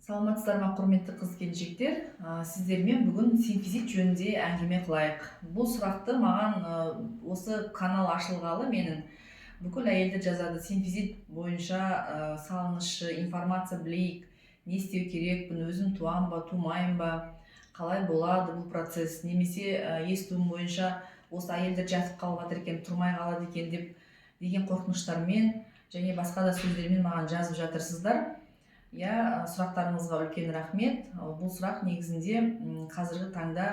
Саламатсыздар ма, құрметті қыз-келіншектер? Сіздермен бүгін симфизит жөнінде әңгіме қылайық. Бұл сұрақты маған осы канал ашылғалы менің бүкіл әйелдер жазады. Симфизит бойынша салынышы информация білейік, не істеу керек, бұны өзім туам ба, тумайым ба, қалай болады бұл процесс, немесе естуім бойынша осы әйелдер жатып қалып жатыр екен, тұрмай қалады екен деген қорқыныштармен және басқа да сөздермен маған жазып жатырсыздар. Сұрақтарыңызға үлкен рахмет. Бұл сұрақ негізінде қазіргі таңда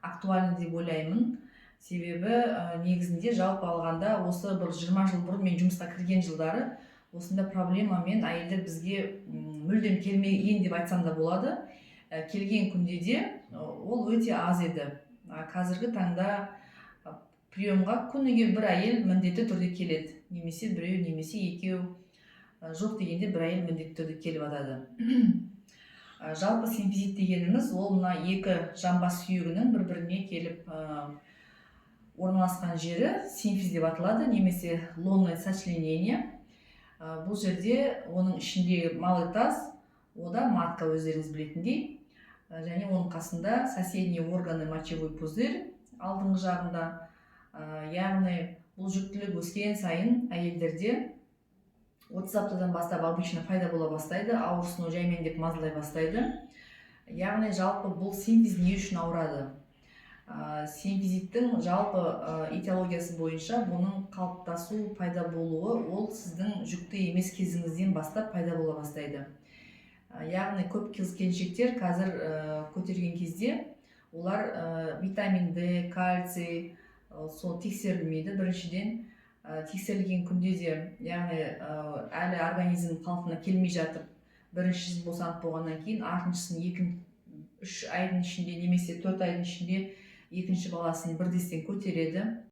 актуальны деп ойлаймын. Себебі негізінде жалпы алғанда осы бір 20 жыл бұрын мен жұмысқа кірген жылдары осында проблемамен әйелдер бізге мүлдем келмеген деп айтсам да болады. Келген күнде де ол өте аз еді. Қазіргі таңда приемға күніге бір әйел міндетті түрде келеді. Немесе біреу, немесе екеу, жоқ дегенде бір әйел міндетті түрде келіп жатады. Жалпы симфизит дегеніміз ол мына екі жамбас сүйегінің бір-біріне келіп орналасқан жері симфиз деп аталады, немесе лонное сочленение. Бұл жерде оның ішіндегі малый таз, ода матка өздеріңіз білетіндей, және оның қасында соседние органы мочевой пузырь алдыңғы жағында. Яғни бұл жүктілік өскен сайын әйелдерде 30 аптадан бастап обычно пайда бола бастайды, ауырсыну жаймен деп мазалай бастайды. Яғни жалпы бұл симфиз не үшін ауырады? Симфизиттің жалпы этиологиясы бойынша бұның қалыптасу, пайда болуы ол сіздің жүкті емес кезіңізден бастап пайда бола бастайды. Яғни көп қыз-келіншектер қазір көтерген кезде олар витамин D, кальций сол тексерілмейді. Біріншіден тексерілген күнде де, яғни әлі организм қалпына келмей жатып, біріншісін босанып болғаннан кейін, артыншысын 2-3 айдың ішінде немесе 4 айдың ішінде екінші баласын бірдестен көтереді.